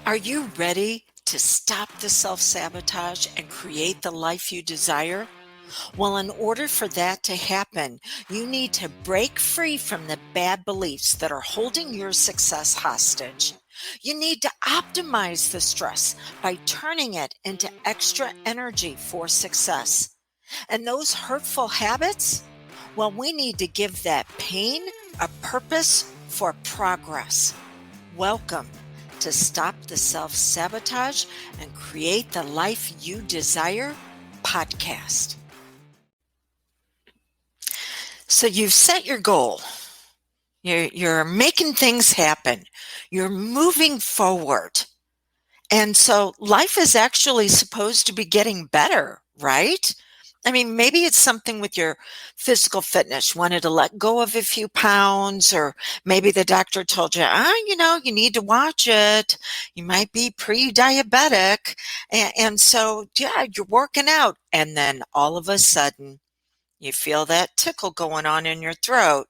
Are you ready to stop the self-sabotage and create the life you desire? Well, in order for that to happen, you need to break free from the bad beliefs that are holding your success hostage. You need to optimize the stress by turning it into extra energy for success. And those hurtful habits? Well, we need to give that pain a purpose for progress. Welcome to Stop the Self-Sabotage and Create the Life You Desire podcast. So you've set your goal. You're making things happen. You're moving forward. And so life is actually supposed to be getting better, right? I mean, maybe it's something with your physical fitness. You wanted to let go of a few pounds, or maybe the doctor told you, you need to watch it. You might be pre-diabetic. And so, yeah, you're working out. And then all of a sudden, you feel that tickle going on in your throat.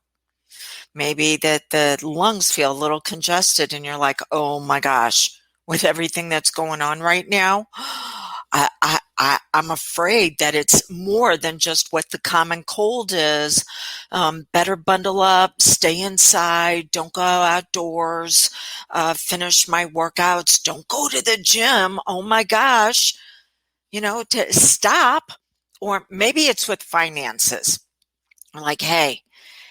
Maybe that the lungs feel a little congested and you're like, oh my gosh, with everything that's going on right now, I'm afraid that it's more than just what the common cold is. Better bundle up, stay inside, don't go outdoors, finish my workouts, don't go to the gym. Oh my gosh, to stop. Or maybe it's with finances. Like, hey,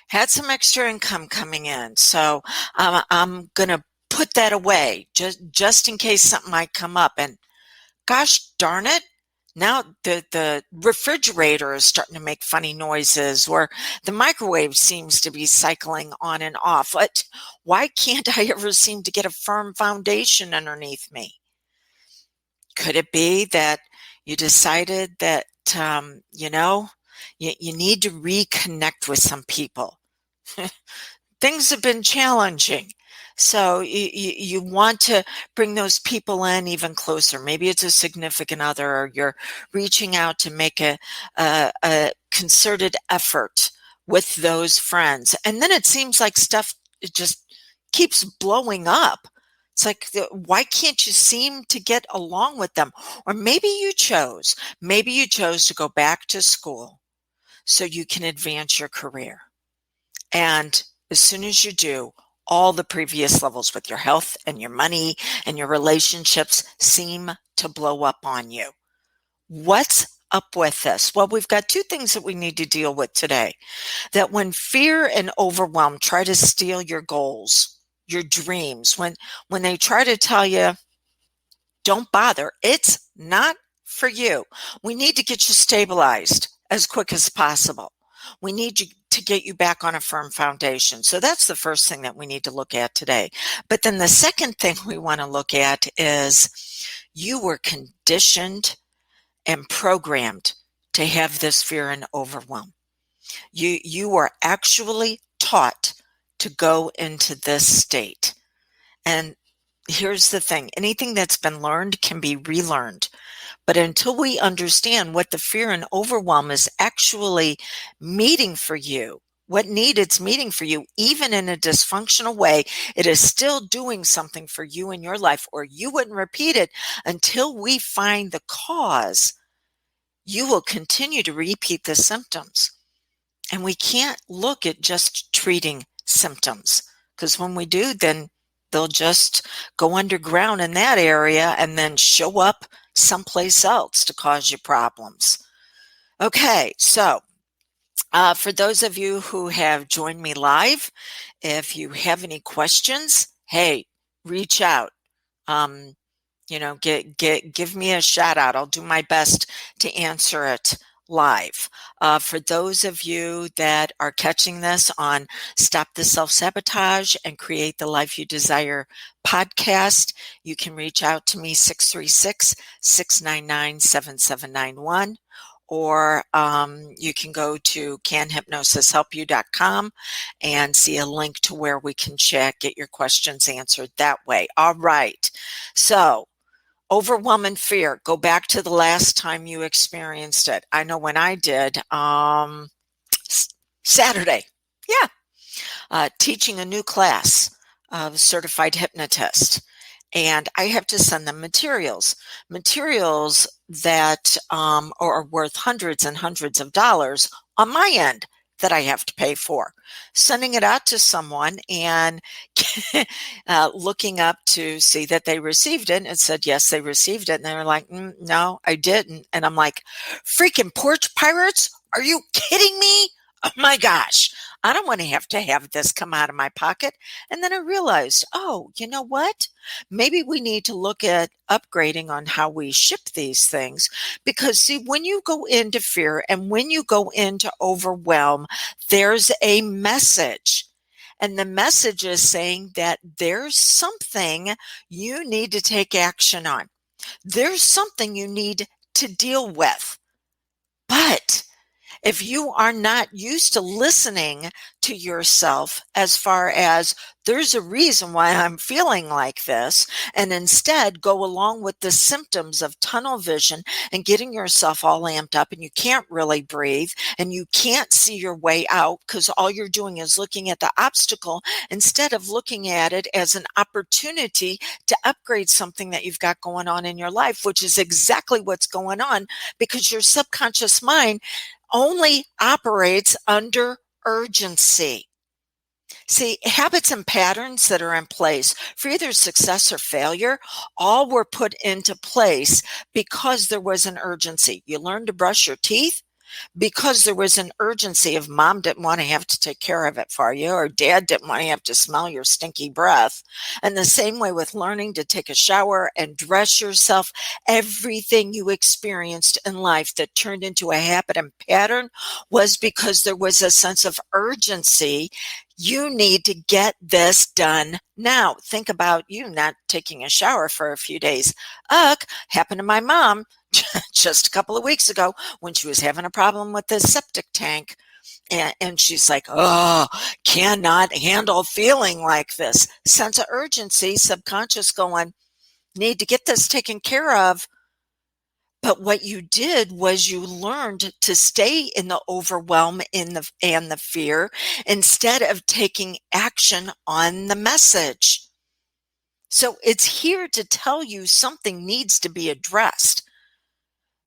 had some extra income coming in, so I'm going to put that away just in case something might come up. And gosh darn it, now the refrigerator is starting to make funny noises, or the microwave seems to be cycling on and off. Why can't I ever seem to get a firm foundation underneath me? Could it be that you decided that, you need to reconnect with some people? Things have been challenging. So you want to bring those people in even closer. Maybe it's a significant other, or you're reaching out to make a concerted effort with those friends. And then it seems like stuff it just keeps blowing up. It's like, why can't you seem to get along with them? Or maybe you chose to go back to school so you can advance your career. And as soon as you do, all the previous levels with your health and your money and your relationships seem to blow up on you. What's up with this? Well, we've got two things that we need to deal with today. That when fear and overwhelm try to steal your goals, your dreams, when they try to tell you, don't bother, it's not for you. We need to get you stabilized as quick as possible. We need to get you back on a firm foundation. So that's the first thing that we need to look at today. But then the second thing we want to look at is you were conditioned and programmed to have this fear and overwhelm. You were actually taught to go into this state. And here's the thing, anything that's been learned can be relearned. But until we understand what the fear and overwhelm is actually meeting for you, what need it's meeting for you, even in a dysfunctional way, it is still doing something for you in your life, or you wouldn't repeat it. Until we find the cause, you will continue to repeat the symptoms. And we can't look at just treating symptoms, because when we do, then they'll just go underground in that area and then show up someplace else to cause you problems. Okay, so for those of you who have joined me live, if you have any questions, hey, reach out. Give me a shout out. I'll do my best to answer it live. For those of you that are catching this on Stop the Self-Sabotage and Create the Life You Desire podcast, you can reach out to me 636-699-7791. Or you can go to canhypnosishelpyou.com and see a link to where we can get your questions answered that way. All right. So overwhelm and fear. Go back to the last time you experienced it. I know when I did, Saturday. Yeah. Teaching a new class of certified hypnotist. and I have to send them materials that are worth hundreds and hundreds of dollars on my end that I have to pay for. Sending it out to someone and looking up to see that they received it, and it said, yes, they received it. And they were like, no, I didn't. And I'm like, freaking porch pirates? Are you kidding me? Oh my gosh. I don't want to have this come out of my pocket. And then I realized, oh, you know what? Maybe we need to look at upgrading on how we ship these things. Because, see, when you go into fear and when you go into overwhelm, there's a message. And the message is saying that there's something you need to take action on. There's something you need to deal with. But if you are not used to listening to yourself as far as there's a reason why I'm feeling like this, and instead go along with the symptoms of tunnel vision and getting yourself all amped up, and you can't really breathe and you can't see your way out because all you're doing is looking at the obstacle instead of looking at it as an opportunity to upgrade something that you've got going on in your life, which is exactly what's going on because your subconscious mind only operates under urgency. See, habits and patterns that are in place for either success or failure all were put into place because there was an urgency. You learned to brush your teeth because there was an urgency of mom didn't want to have to take care of it for you, or dad didn't want to have to smell your stinky breath. And the same way with learning to take a shower and dress yourself, everything you experienced in life that turned into a habit and pattern was because there was a sense of urgency. You need to get this done now. Think about you not taking a shower for a few days. Happened to my mom just a couple of weeks ago when she was having a problem with the septic tank. And she's like, oh, cannot handle feeling like this. Sense of urgency, subconscious going, need to get this taken care of. But what you did was you learned to stay in the overwhelm and the fear instead of taking action on the message. So it's here to tell you something needs to be addressed.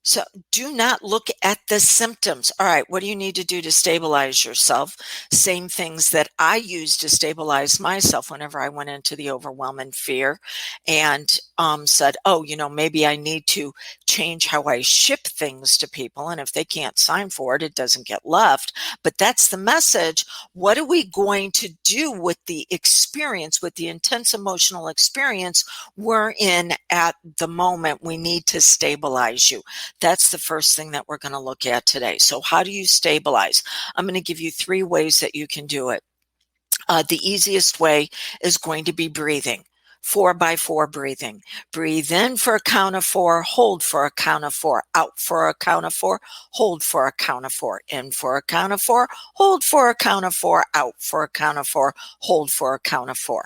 So do not look at the symptoms. All right, what do you need to do to stabilize yourself? Same things that I used to stabilize myself whenever I went into the overwhelming fear and said, oh, maybe I need to change how I ship things to people. And if they can't sign for it, it doesn't get left. But that's the message. What are we going to do with the experience, with the intense emotional experience we're in at the moment? We need to stabilize you. That's the first thing that we're going to look at today. So how do you stabilize? I'm going to give you 3 ways that you can do it. The easiest way is going to be breathing. 4x4 breathing. Breathe in for a count of 4, hold for a count of 4, out for a count of 4, hold for a count of 4, in for a count of 4, hold for a count of 4, out for a count of 4, hold for a count of 4.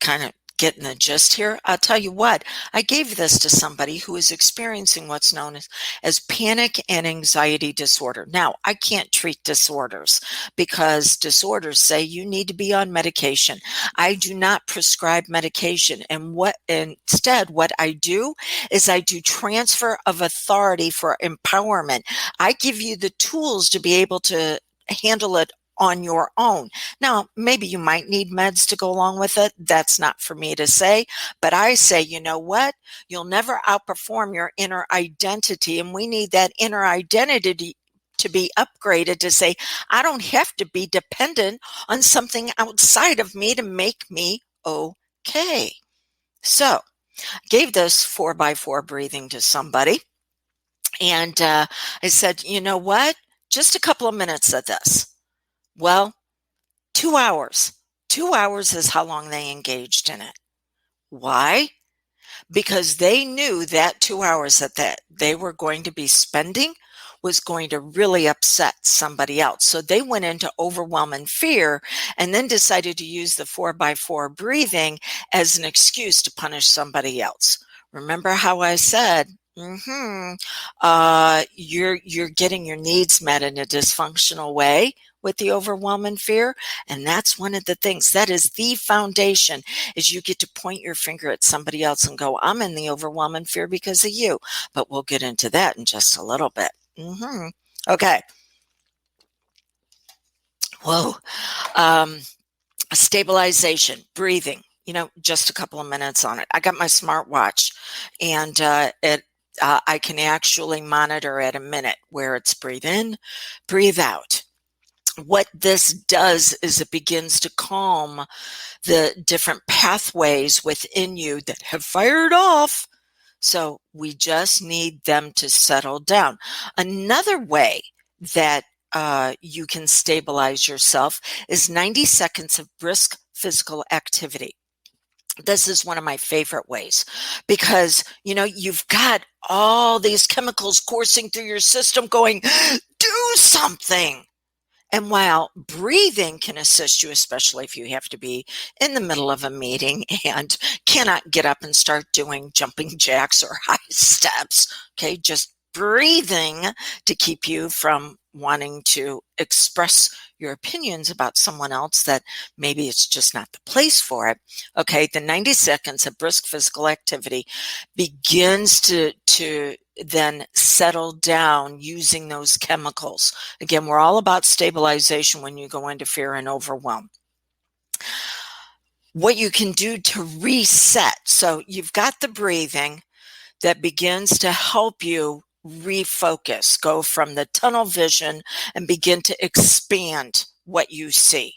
Kind of getting the gist here. I'll tell you what, I gave this to somebody who is experiencing what's known as panic and anxiety disorder. Now, I can't treat disorders because disorders say you need to be on medication. I do not prescribe medication. And instead, what I do is I do transfer of authority for empowerment. I give you the tools to be able to handle it on your own. Now, maybe you might need meds to go along with it. That's not for me to say, but I say, you know what? You'll never outperform your inner identity, and we need that inner identity to be upgraded to say, I don't have to be dependent on something outside of me to make me okay. So, gave this 4x4 breathing to somebody, and I said, you know what? Just a couple of minutes of this. Well, 2 hours. 2 hours is how long they engaged in it. Why? Because they knew that 2 hours that they were going to be spending was going to really upset somebody else. So they went into overwhelm and fear and then decided to use the 4x4 breathing as an excuse to punish somebody else. Remember how I said, you're getting your needs met in a dysfunctional way? with the overwhelm and fear. And that's one of the things that is the foundation, is you get to point your finger at somebody else and go, I'm in the overwhelm and fear because of you. But we'll get into that in just a little bit. Okay. Whoa. Stabilization, breathing, just a couple of minutes on it. I got my smartwatch, and I can actually monitor at a minute where it's breathe in, breathe out. What this does is it begins to calm the different pathways within you that have fired off. So we just need them to settle down. Another way that you can stabilize yourself is 90 seconds of brisk physical activity. This is one of my favorite ways because, you've got all these chemicals coursing through your system going, do something. And while breathing can assist you, especially if you have to be in the middle of a meeting and cannot get up and start doing jumping jacks or high steps, okay, just breathing to keep you from wanting to express your opinions about someone else that maybe it's just not the place for it. Okay, the 90 seconds of brisk physical activity begins to then settle down using those chemicals. Again, we're all about stabilization when you go into fear and overwhelm. What you can do to reset. So you've got the breathing that begins to help you refocus, go from the tunnel vision and begin to expand what you see.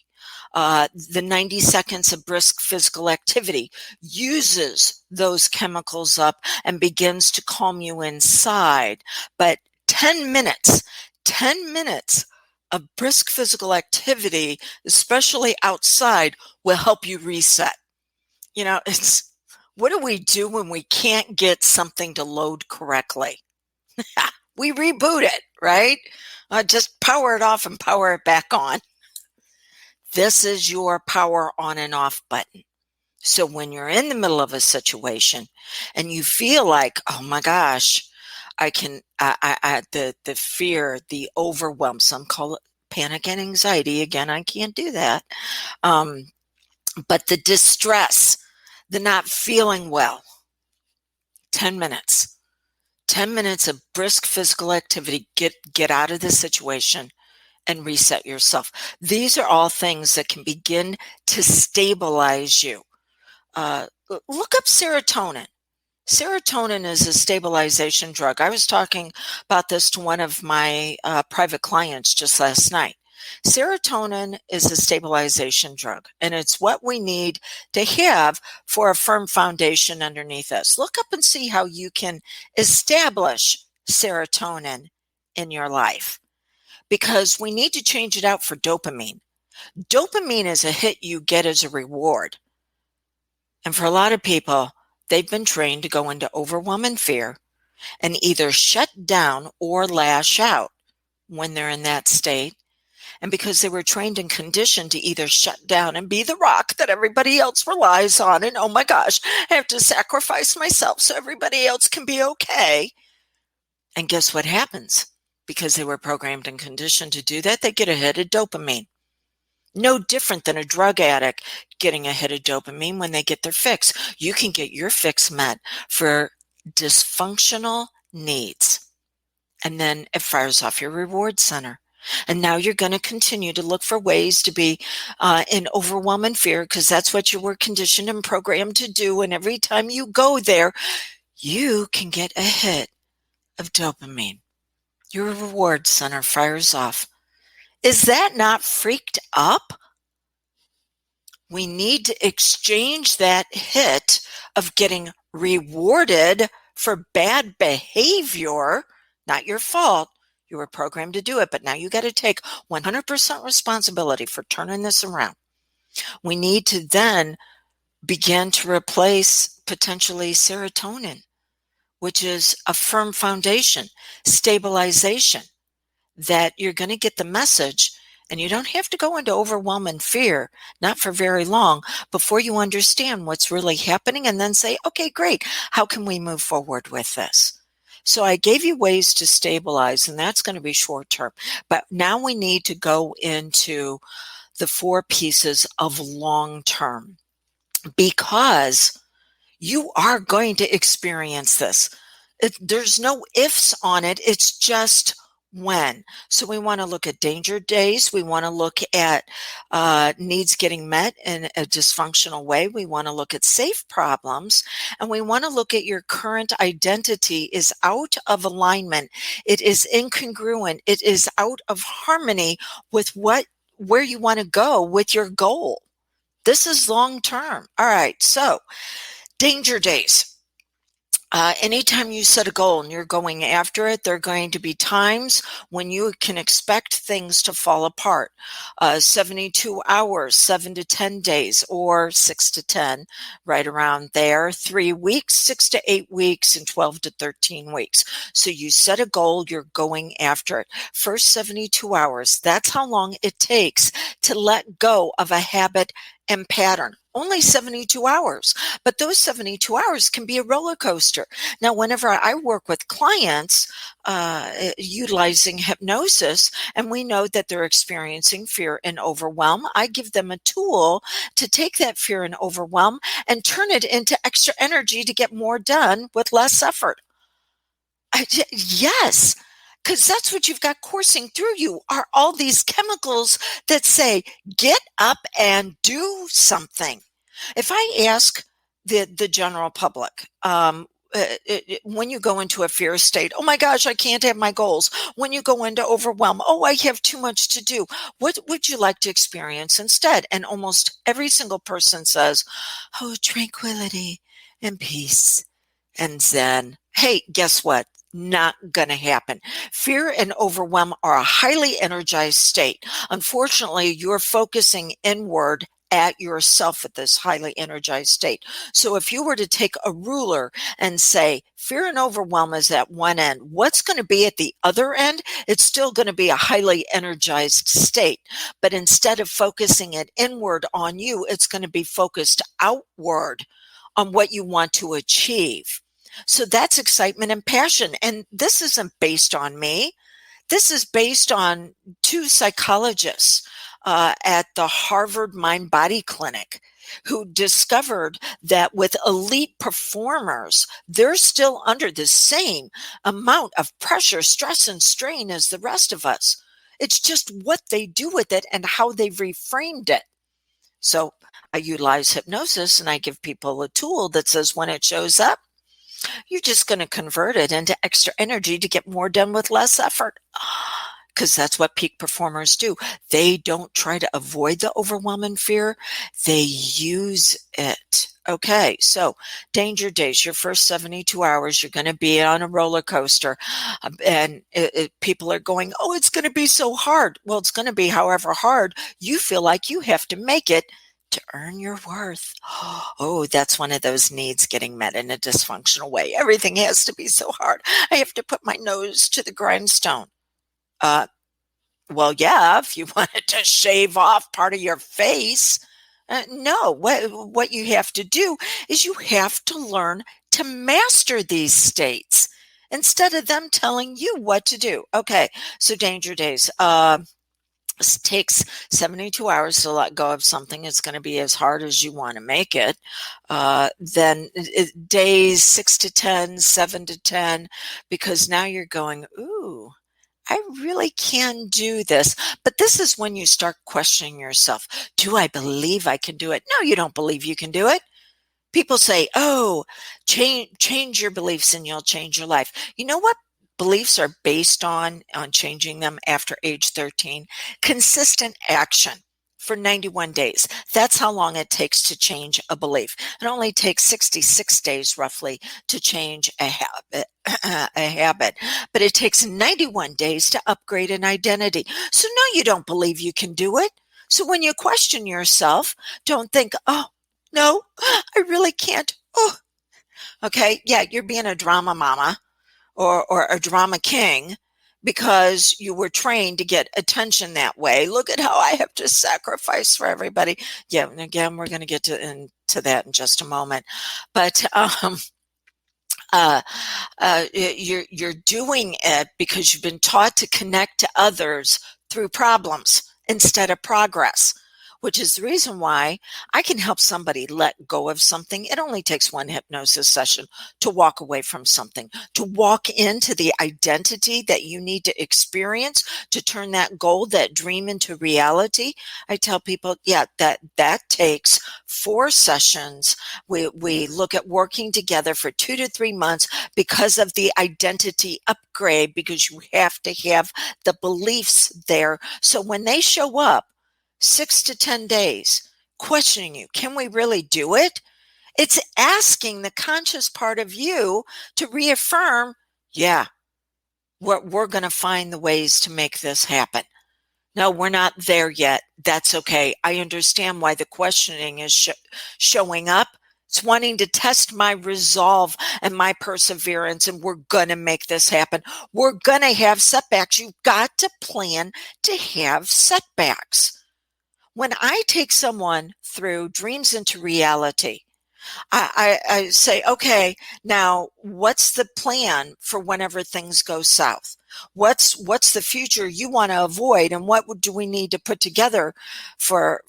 The 90 seconds of brisk physical activity uses those chemicals up and begins to calm you inside. But 10 minutes of brisk physical activity, especially outside, will help you reset. It's what do we do when we can't get something to load correctly? We reboot it, right? Just power it off and power it back on. This is your power on and off button. So when you're in the middle of a situation and you feel like, oh my gosh, the fear, the overwhelm, some call it panic and anxiety. Again, I can't do that. But the distress, the not feeling well, 10 minutes. 10 minutes of brisk physical activity, get out of the situation and reset yourself. These are all things that can begin to stabilize you. Look up serotonin. Serotonin is a stabilization drug. I was talking about this to one of my private clients just last night. Serotonin is a stabilization drug, and it's what we need to have for a firm foundation underneath us. Look up and see how you can establish serotonin in your life, because we need to change it out for dopamine. Dopamine is a hit you get as a reward. And for a lot of people, they've been trained to go into overwhelm and fear and either shut down or lash out when they're in that state. And because they were trained and conditioned to either shut down and be the rock that everybody else relies on, and oh my gosh, I have to sacrifice myself so everybody else can be okay. And guess what happens? Because they were programmed and conditioned to do that, they get a hit of dopamine. No different than a drug addict getting a hit of dopamine when they get their fix. You can get your fix met for dysfunctional needs. And then it fires off your reward center. And now you're going to continue to look for ways to be in overwhelm and fear, because that's what you were conditioned and programmed to do. And every time you go there, you can get a hit of dopamine. Your reward center fires off. Is that not freaked up? We need to exchange that hit of getting rewarded for bad behavior, not your fault. You were programmed to do it, but now you got to take 100% responsibility for turning this around. We need to then begin to replace potentially serotonin, which is a firm foundation, stabilization, that you're going to get the message, and you don't have to go into overwhelm and fear, not for very long, before you understand what's really happening and then say, okay, great. How can we move forward with this? So I gave you ways to stabilize, and that's going to be short term. But now we need to go into the 4 pieces of long term, because you are going to experience this. There's no ifs on it. It's just when. So we want to look at danger days. We want to look at needs getting met in a dysfunctional way. We want to look at safe problems, and we want to look at your current identity is out of alignment. It is incongruent. It is out of harmony with where you want to go with your goal. This is long term. All right. So danger days. Anytime you set a goal and you're going after it, there are going to be times when you can expect things to fall apart. 72 hours, 7 to 10 days, or 6 to 10, right around there. 3 weeks, 6 to 8 weeks, and 12 to 13 weeks. So you set a goal, you're going after it. First 72 hours, that's how long it takes to let go of a habit and pattern. Only 72 hours. But those 72 hours can be a roller coaster. Now, whenever I work with clients utilizing hypnosis, and we know that they're experiencing fear and overwhelm, I give them a tool to take that fear and overwhelm and turn it into extra energy to get more done with less effort. Yes, because that's what you've got coursing through you are all these chemicals that say, get up and do something. If I ask the general public, when you go into a fear state, oh my gosh, I can't have my goals. When you go into overwhelm, oh, I have too much to do. What would you like to experience instead? And almost every single person says, oh, tranquility and peace and zen. Hey, guess what? Not going to happen. Fear and overwhelm are a highly energized state. Unfortunately, you're focusing inward at yourself at this highly energized state. So if you were to take a ruler and say fear and overwhelm is at one end, what's going to be at the other end? It's still going to be a highly energized state. But instead of focusing it inward on you, it's going to be focused outward on what you want to achieve. So that's excitement and passion. And this isn't based on me. This is based on 2 psychologists at the Harvard Mind Body Clinic who discovered that with elite performers, they're still under the same amount of pressure, stress, and strain as the rest of us. It's just what they do with it and how they've reframed it. So I utilize hypnosis and I give people a tool that says when it shows up, you're just going to convert it into extra energy to get more done with less effort. Because that's what peak performers do. They don't try to avoid the overwhelming fear. They use it. Okay, so danger days, your first 72 hours, you're going to be on a roller coaster. And people are going, oh, it's going to be so hard. Well, it's going to be however hard you feel like you have to make it to earn your worth. Oh, that's one of those needs getting met in a dysfunctional way. Everything has to be so hard. I have to put my nose to the grindstone. Uh, well, yeah, if you wanted to shave off part of your face. No, what you have to do is you have to learn to master these states instead of them telling you what to do. Okay, so danger days. It takes 72 hours to let go of something. It's going to be as hard as you want to make it. Then days 6 to 10, 7 to 10, because now you're going, ooh, I really can do this. But this is when you start questioning yourself. Do I believe I can do it? No, you don't believe you can do it. People say, oh, change your beliefs and you'll change your life. You know what beliefs are based on changing them after age 13? Consistent action for 91 days. That's how long it takes to change a belief. It only takes 66 days roughly to change a habit, but it takes 91 days to upgrade an identity. So no, you don't believe you can do it. So when you question yourself, don't think, oh, no, I really can't. Oh, okay. Yeah, you're being a drama mama or a drama king because you were trained to get attention that way. Look at how I have to sacrifice for everybody. Yeah, and again, we're going to get into that in just a moment. But Uh, you're doing it because you've been taught to connect to others through problems instead of progress, which is the reason why I can help somebody let go of something. It only takes one hypnosis session to walk away from something, to walk into the identity that you need to experience, to turn that goal, that dream into reality. I tell people, yeah, that takes 4 sessions. We look at working together for 2 to 3 months because of the identity upgrade, because you have to have the beliefs there. So when they show up 6 to 10 days questioning you, can we really do it? It's asking the conscious part of you to reaffirm, yeah, we're going to find the ways to make this happen. No, we're not there yet. That's okay. I understand why the questioning is showing up. It's wanting to test my resolve and my perseverance, and we're going to make this happen. We're going to have setbacks. You've got to plan to have setbacks. When I take someone through dreams into reality, I say, okay, now what's the plan for whenever things go south? What's the future you want to avoid, and what do we need to put together for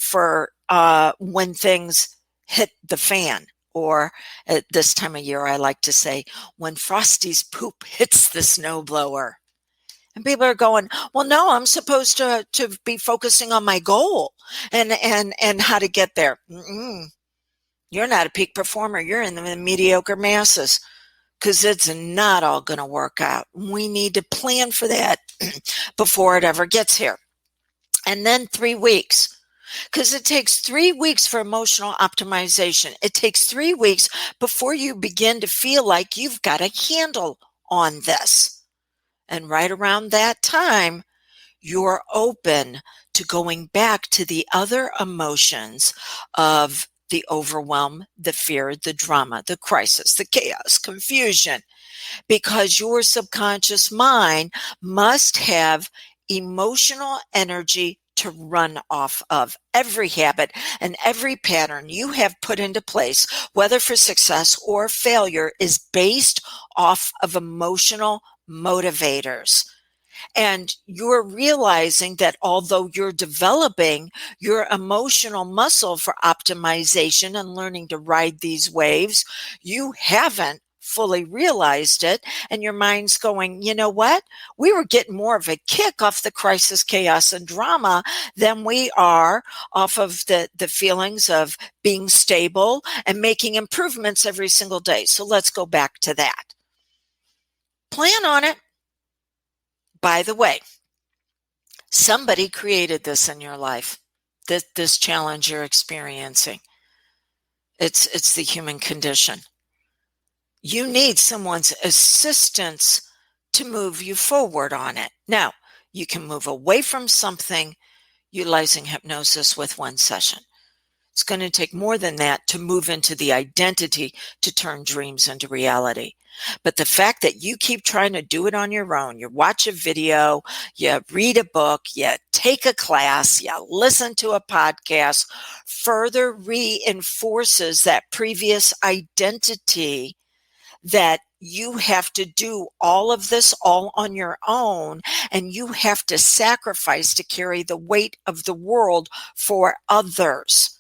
when things hit the fan? Or at this time of year, I like to say, when Frosty's poop hits the snowblower. And people are going, well, no, I'm supposed to be focusing on my goal and how to get there. You're not a peak performer. You're in the mediocre masses, because it's not all going to work out. We need to plan for that before it ever gets here. And then 3 weeks, because it takes 3 weeks for emotional optimization. It takes 3 weeks before you begin to feel like you've got a handle on this. And right around that time, you're open to going back to the other emotions of the overwhelm, the fear, the drama, the crisis, the chaos, confusion, because your subconscious mind must have emotional energy to run off of. Every habit and every pattern you have put into place, whether for success or failure, is based off of emotional motivators. And you're realizing that although you're developing your emotional muscle for optimization and learning to ride these waves, you haven't fully realized it. And your mind's going, you know what? We were getting more of a kick off the crisis, chaos, and drama than we are off of the feelings of being stable and making improvements every single day. So let's go back to that. Plan on it. By the way, somebody created this in your life, this challenge you're experiencing. It's the human condition. You need someone's assistance to move you forward on it. Now, you can move away from something utilizing hypnosis with 1 session. It's going to take more than that to move into the identity to turn dreams into reality. But the fact that you keep trying to do it on your own, you watch a video, you read a book, you take a class, you listen to a podcast, further reinforces that previous identity that you have to do all of this all on your own, and you have to sacrifice to carry the weight of the world for others.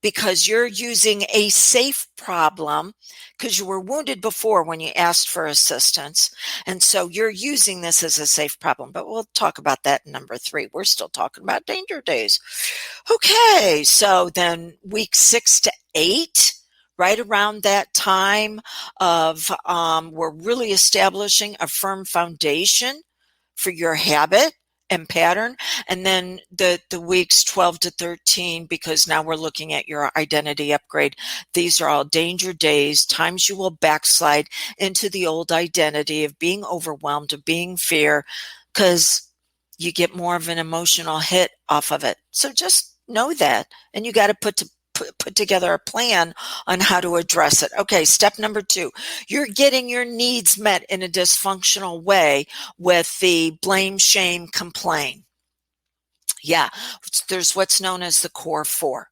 Because you're using a safe problem, because you were wounded before when you asked for assistance. And so you're using this as a safe problem. But we'll talk about that in number 3. We're still talking about danger days. Okay, so then week 6 to 8, right around that time of we're really establishing a firm foundation for your habit and pattern. And then the weeks 12 to 13, because now we're looking at your identity upgrade. These are all danger days, times you will backslide into the old identity of being overwhelmed, of being fear, because you get more of an emotional hit off of it. So just know that, and you got to put together a plan on how to address it. Okay, step number 2, you're getting your needs met in a dysfunctional way with the blame, shame, complain. Yeah, there's what's known as the core 4.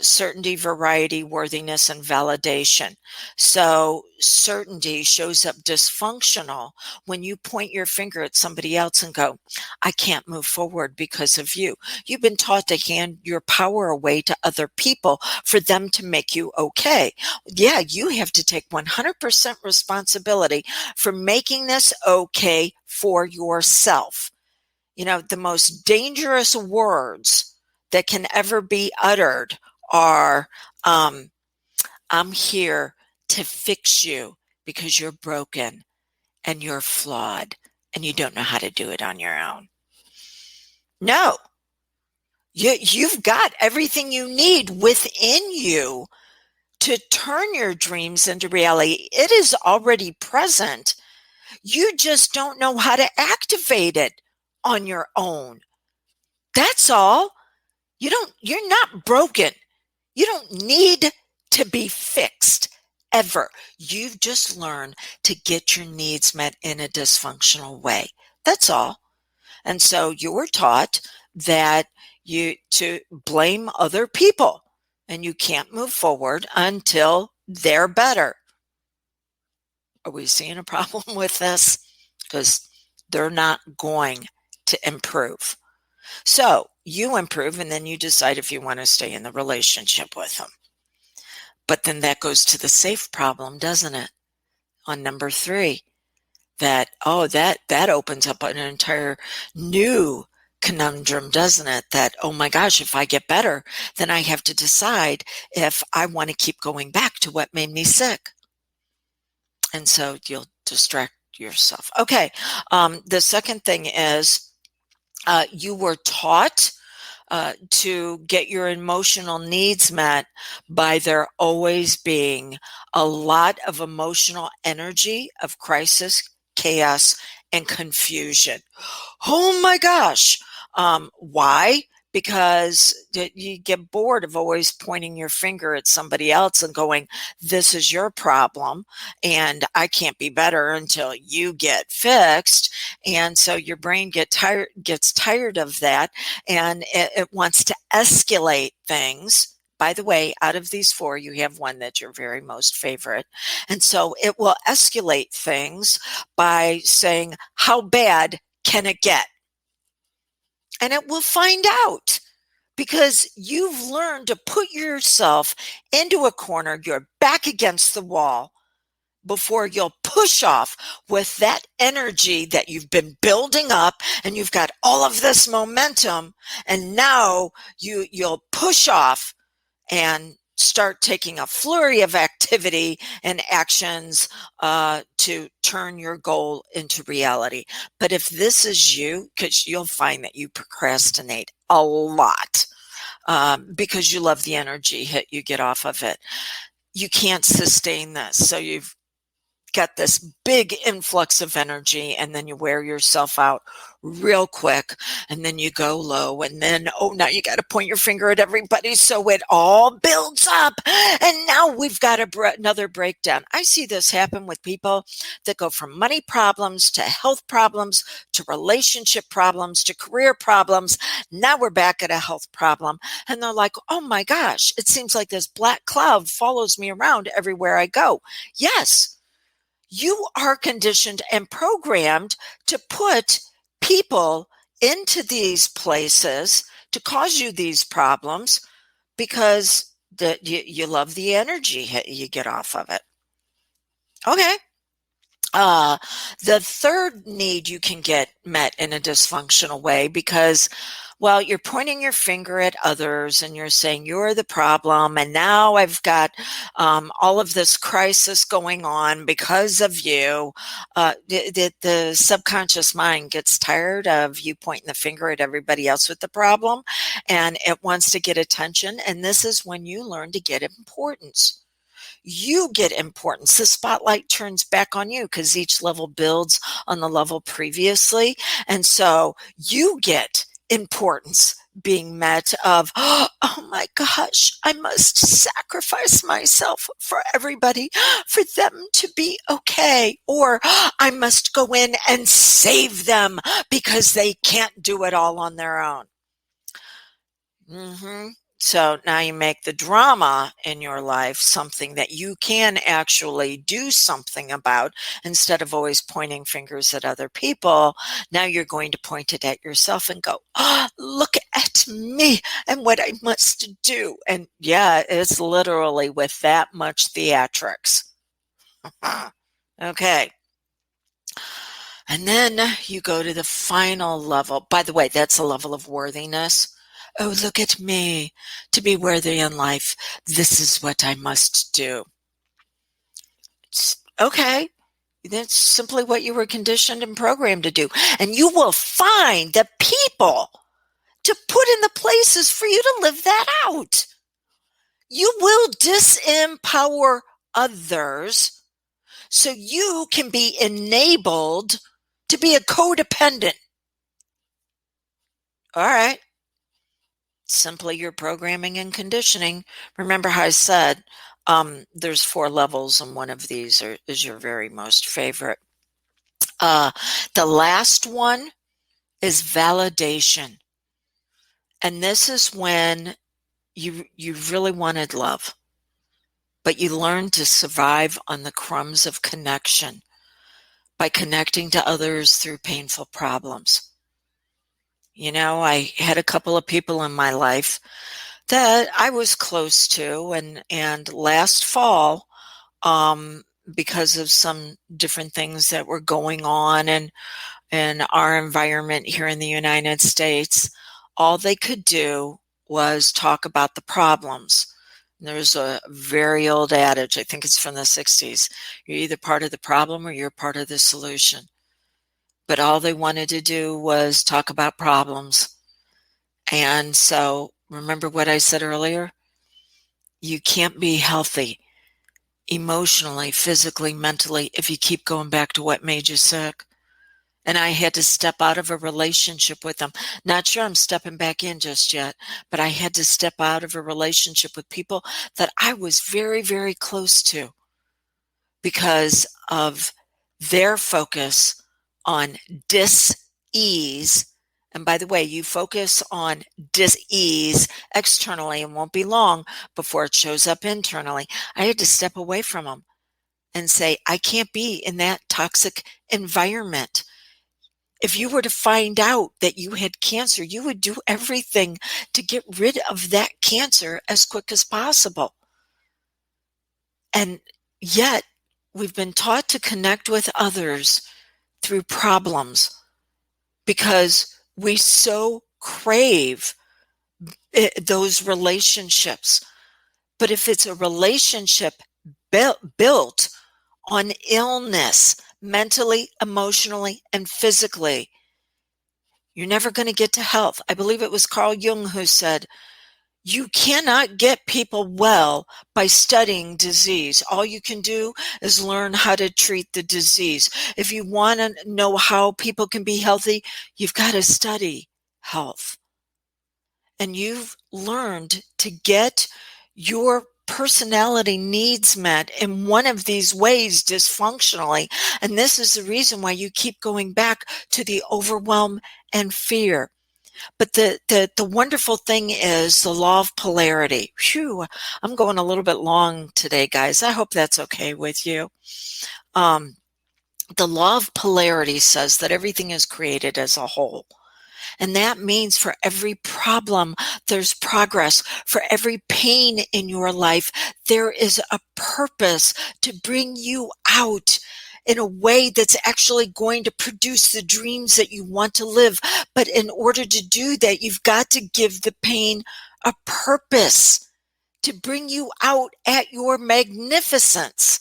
certainty, variety, worthiness, and validation. So certainty shows up dysfunctional when you point your finger at somebody else and go, I can't move forward because of you. You've been taught to hand your power away to other people for them to make you okay. Yeah, you have to take 100% responsibility for making this okay for yourself. You know, the most dangerous words that can ever be uttered are, I'm here to fix you because you're broken and you're flawed and you don't know how to do it on your own. No, you've got everything you need within you to turn your dreams into reality. It is already present. You just don't know how to activate it on your own. That's all. You're not broken. You don't need to be fixed ever. You've just learned to get your needs met in a dysfunctional way. That's all. And so you were taught that you to blame other people and you can't move forward until they're better. Are we seeing a problem with this? Because they're not going to improve. So you improve and then you decide if you want to stay in the relationship with them. But then that goes to the safe problem, doesn't it? On number 3, that opens up an entire new conundrum, doesn't it? That, oh my gosh, if I get better, then I have to decide if I want to keep going back to what made me sick. And so you'll distract yourself. Okay. The second thing is you were taught to get your emotional needs met by there always being a lot of emotional energy of crisis, chaos, and confusion. Oh my gosh. Why? Because you get bored of always pointing your finger at somebody else and going, this is your problem, and I can't be better until you get fixed. And so your brain gets tired of that, and it wants to escalate things. By the way, out of these 4, you have one that you're very most favorite. And so it will escalate things by saying, how bad can it get? And it will find out because you've learned to put yourself into a corner, your back against the wall, before you'll push off with that energy that you've been building up, and you've got all of this momentum, and now you'll push off and start taking a flurry of activity and actions to turn your goal into reality. But if this is you, because you'll find that you procrastinate a lot because you love the energy hit you get off of it, you can't sustain this. So you've got this big influx of energy, and then you wear yourself out real quick, and then you go low, and then, oh, now you got to point your finger at everybody, so it all builds up, and now we've got another breakdown. I see this happen with people that go from money problems to health problems to relationship problems to career problems. Now we're back at a health problem, and they're like, oh my gosh, it seems like this black cloud follows me around everywhere I go. Yes, you are conditioned and programmed to put people into these places to cause you these problems because you love the energy you get off of it. Okay. The third need you can get met in a dysfunctional way because, well, you're pointing your finger at others and you're saying you're the problem, and now I've got all of this crisis going on because of you. The subconscious mind gets tired of you pointing the finger at everybody else with the problem, and it wants to get attention, and this is when you learn to get importance. You get importance. The spotlight turns back on you because each level builds on the level previously. And so you get importance being met of, oh my gosh, I must sacrifice myself for everybody, for them to be okay. Or I must go in and save them because they can't do it all on their own. So now you make the drama in your life something that you can actually do something about instead of always pointing fingers at other people. Now you're going to point it at yourself and go, oh, look at me and what I must do. And yeah, it's literally with that much theatrics. Okay. And then you go to the final level. By the way, that's a level of worthiness. Oh, look at me. To be worthy in life, this is what I must do. Okay. That's simply what you were conditioned and programmed to do. And you will find the people to put in the places for you to live that out. You will disempower others so you can be enabled to be a codependent. All right. Simply your programming and conditioning. Remember how I said there's 4 levels, and one of these is your very most favorite. The last one is validation. And this is when you really wanted love, but you learned to survive on the crumbs of connection by connecting to others through painful problems. You know, I had a couple of people in my life that I was close to, and last fall, because of some different things that were going on in our environment here in the United States, all they could do was talk about the problems. There's a very old adage, I think it's from the 60s. You're either part of the problem or you're part of the solution. But all they wanted to do was talk about problems. And so, remember what I said earlier? You can't be healthy emotionally, physically, mentally if you keep going back to what made you sick. And I had to step out of a relationship with them. Not sure I'm stepping back in just yet, but I had to step out of a relationship with people that I was very, very close to because of their focus on dis-ease. And by the way, you focus on dis-ease externally and won't be long before it shows up internally. I had to step away from them and say, I can't be in that toxic environment. If you were to find out that you had cancer, you would do everything to get rid of that cancer as quick as possible. And yet, we've been taught to connect with others through problems because we so crave those relationships. But if it's a relationship built on illness, mentally, emotionally, and physically, you're never going to get to health. I believe it was Carl Jung who said, you cannot get people well by studying disease. All you can do is learn how to treat the disease. If you want to know how people can be healthy, you've got to study health. And you've learned to get your personality needs met in one of these ways dysfunctionally. And this is the reason why you keep going back to the overwhelm and fear. But the wonderful thing is the law of polarity. Phew, I'm going a little bit long today, guys. I hope that's okay with you. The law of polarity says that everything is created as a whole. And that means for every problem, there's progress. For every pain in your life, there is a purpose to bring you out in a way that's actually going to produce the dreams that you want to live. But in order to do that, you've got to give the pain a purpose to bring you out at your magnificence.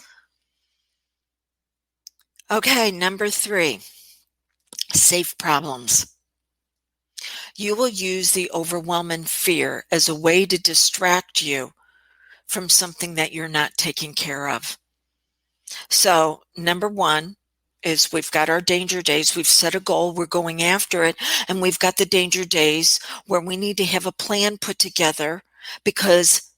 Okay, number 3, safe problems. You will use the overwhelm and fear as a way to distract you from something that you're not taking care of. So, number 1 is we've got our danger days. We've set a goal. We're going after it. And we've got the danger days where we need to have a plan put together because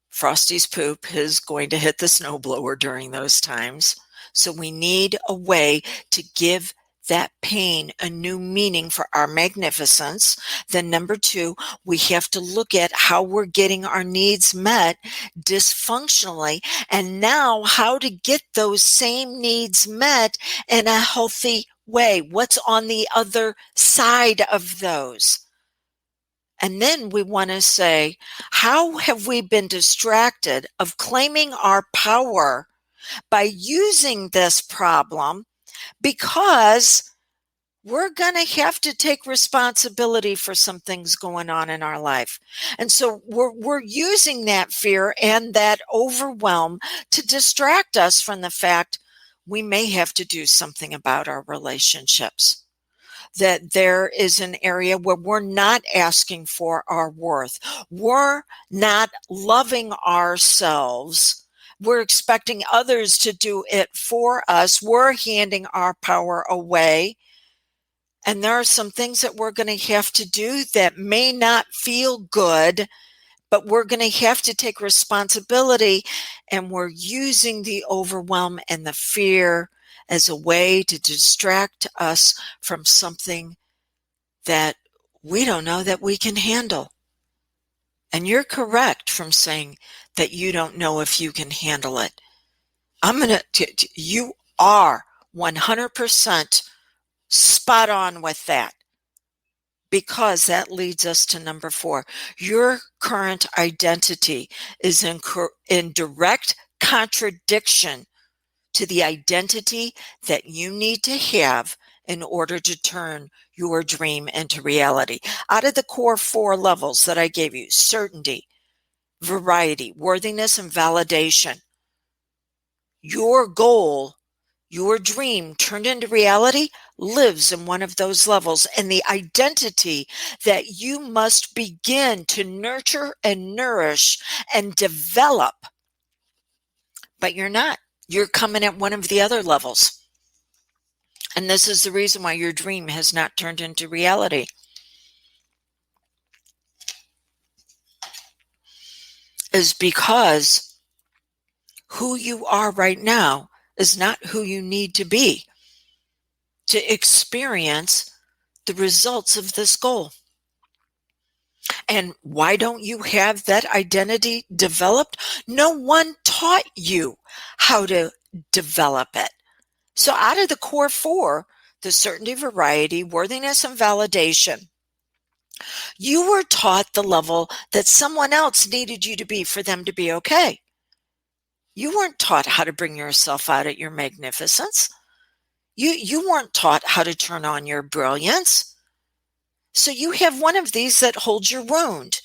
Frosty's poop is going to hit the snowblower during those times. So we need a way to give that pain a new meaning for our magnificence. Then number two, we have to look at how we're getting our needs met dysfunctionally, and now how to get those same needs met in a healthy way. What's on the other side of those? And then we want to say, how have we been distracted of claiming our power by using this problem, because we're going to have to take responsibility for some things going on in our life. And so we're using that fear and that overwhelm to distract us from the fact we may have to do something about our relationships. That there is an area where we're not asking for our worth. We're not loving ourselves. We're expecting others to do it for us. We're handing our power away. And there are some things that we're going to have to do that may not feel good, but we're going to have to take responsibility. And we're using the overwhelm and the fear as a way to distract us from something that we don't know that we can handle. And you're correct from saying that you don't know if you can handle it. You are 100% spot on with that, because that leads us to number 4. Your current identity is in direct contradiction to the identity that you need to have in order to turn your dream into reality. Out of the core 4 levels that I gave you, certainty, variety, worthiness, and validation, your goal, your dream turned into reality lives in one of those levels, and the identity that you must begin to nurture and nourish and develop. But you're not. You're coming at one of the other levels. And this is the reason why your dream has not turned into reality. Is because who you are right now is not who you need to be to experience the results of this goal. And why don't you have that identity developed? No one taught you how to develop it. So out of the core 4, the certainty, variety, worthiness, and validation, you were taught the level that someone else needed you to be for them to be okay. You weren't taught how to bring yourself out at your magnificence. You weren't taught how to turn on your brilliance. So you have one of these that holds your wound.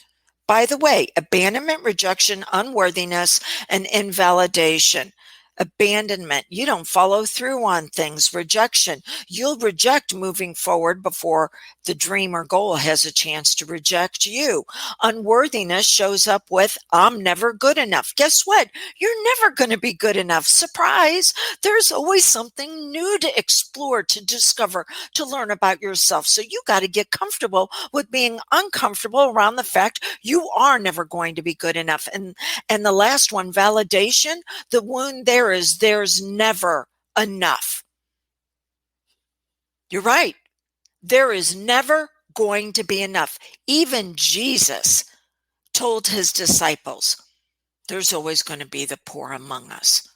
By the way, abandonment, rejection, unworthiness, and invalidation. Abandonment, you don't follow through on things. Rejection, you'll reject moving forward before the dream or goal has a chance to reject you. Unworthiness shows up with, I'm never good enough. Guess what? You're never going to be good enough. Surprise! There's always something new to explore, to discover, to learn about yourself. So you got to get comfortable with being uncomfortable around the fact you are never going to be good enough. And the last one, validation, the wound there is there's never enough. You're right. There is never going to be enough. Even Jesus told his disciples, there's always going to be the poor among us.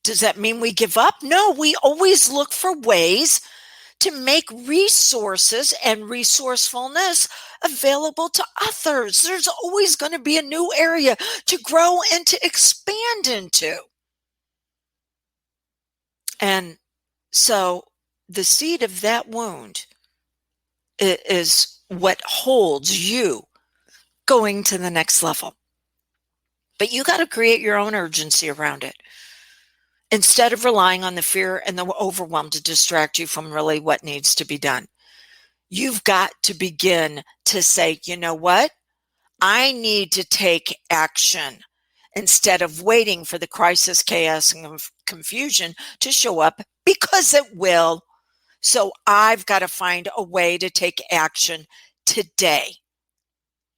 Does that mean we give up? No, we always look for ways to make resources and resourcefulness available to others. There's always going to be a new area to grow and to expand into. And so the seed of that wound is what holds you going to the next level. But you got to create your own urgency around it. Instead of relying on the fear and the overwhelm to distract you from really what needs to be done, you've got to begin to say, you know what? I need to take action instead of waiting for the crisis, chaos, and confusion to show up, because it will. So I've got to find a way to take action today.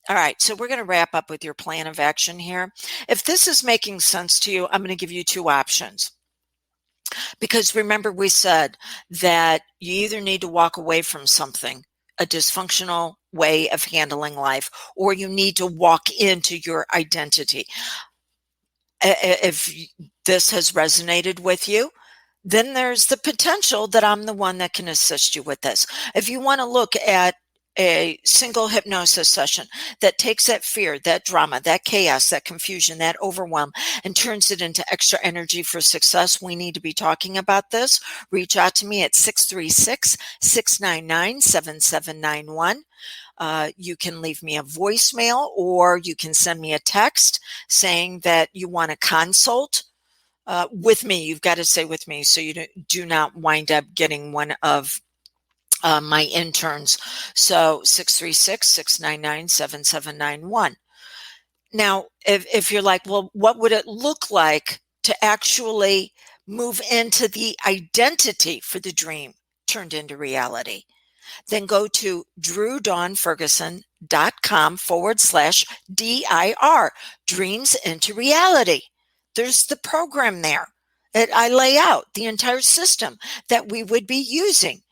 All right, so we're going to wrap up with your plan of action here. If this is making sense to you, I'm going to give you 2 options. Because remember, we said that you either need to walk away from something, a dysfunctional way of handling life, or you need to walk into your identity. If this has resonated with you, then there's the potential that I'm the one that can assist you with this. If you want to look at a single hypnosis session that takes that fear, that drama, that chaos, that confusion, that overwhelm, and turns it into extra energy for success, we need to be talking about this. Reach out to me at 636-699-7791. You can leave me a voicemail, or you can send me a text saying that you want to consult with me. You've got to say with me so you do not wind up getting one of my interns. So 636-699-7791. Now, if you're like, well, what would it look like to actually move into the identity for the dream turned into reality? Then go to drewdawnferguson.com/DIR, Dreams into Reality. There's the program there. I lay out the entire system that we would be using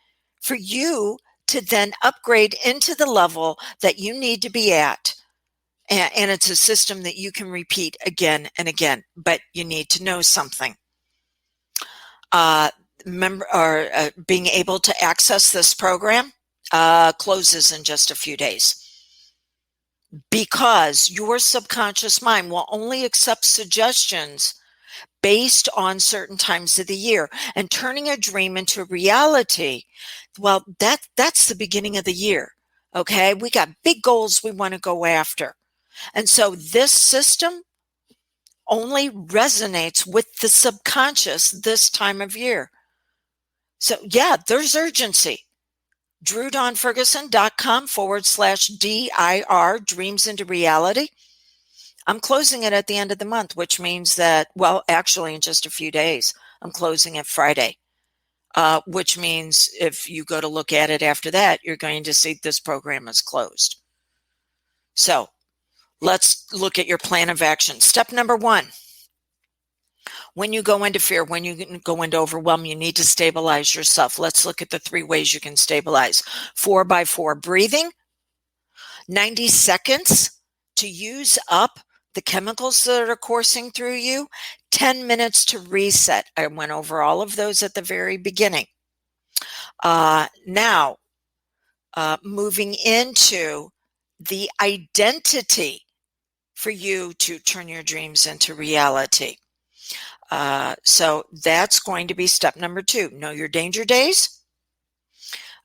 for you to then upgrade into the level that you need to be at. And it's a system that you can repeat again and again, but you need to know something. Being able to access this program closes in just a few days, because your subconscious mind will only accept suggestions based on certain times of the year, and turning a dream into reality, well, that's the beginning of the year. Okay, we got big goals we want to go after, and so this system only resonates with the subconscious this time of year. So yeah, there's urgency. drewdawnferguson.com/DIR, Dreams into Reality. I'm closing it at the end of the month, which means that, well, actually in just a few days, I'm closing it Friday, which means if you go to look at it after that, you're going to see this program is closed. So let's look at your plan of action. Step number 1. When you go into fear, when you go into overwhelm, you need to stabilize yourself. Let's look at the 3 ways you can stabilize. 4x4 breathing, 90 seconds to use up the chemicals that are coursing through you, 10 minutes to reset. I went over all of those at the very beginning. Now, moving into the identity for you to turn your dreams into reality. So that's going to be step number 2. Know your danger days.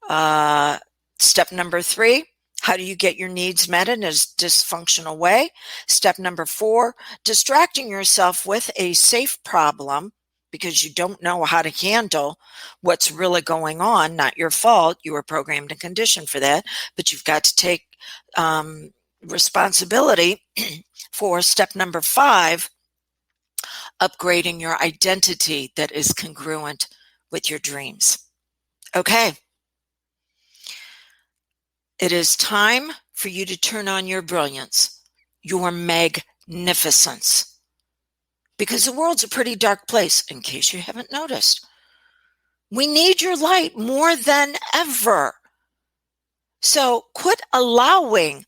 Step number 3, how do you get your needs met in a dysfunctional way? Step number 4, distracting yourself with a safe problem because you don't know how to handle what's really going on. Not your fault. You were programmed and conditioned for that, but you've got to take responsibility for step number 5, upgrading your identity that is congruent with your dreams. Okay. It is time for you to turn on your brilliance, your magnificence, because the world's a pretty dark place, in case you haven't noticed. We need your light more than ever. So quit allowing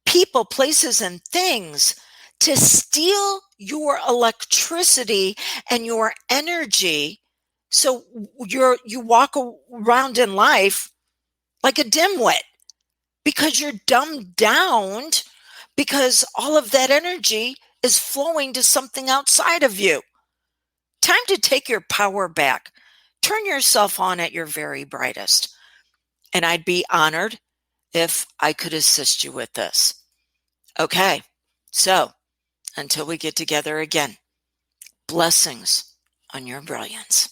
people, places, and things to steal your electricity and your energy, so you walk around in life like a dimwit, because you're dumbed down, because all of that energy is flowing to something outside of you. Time to take your power back. Turn yourself on at your very brightest. And I'd be honored if I could assist you with this. Okay, so until we get together again, blessings on your brilliance.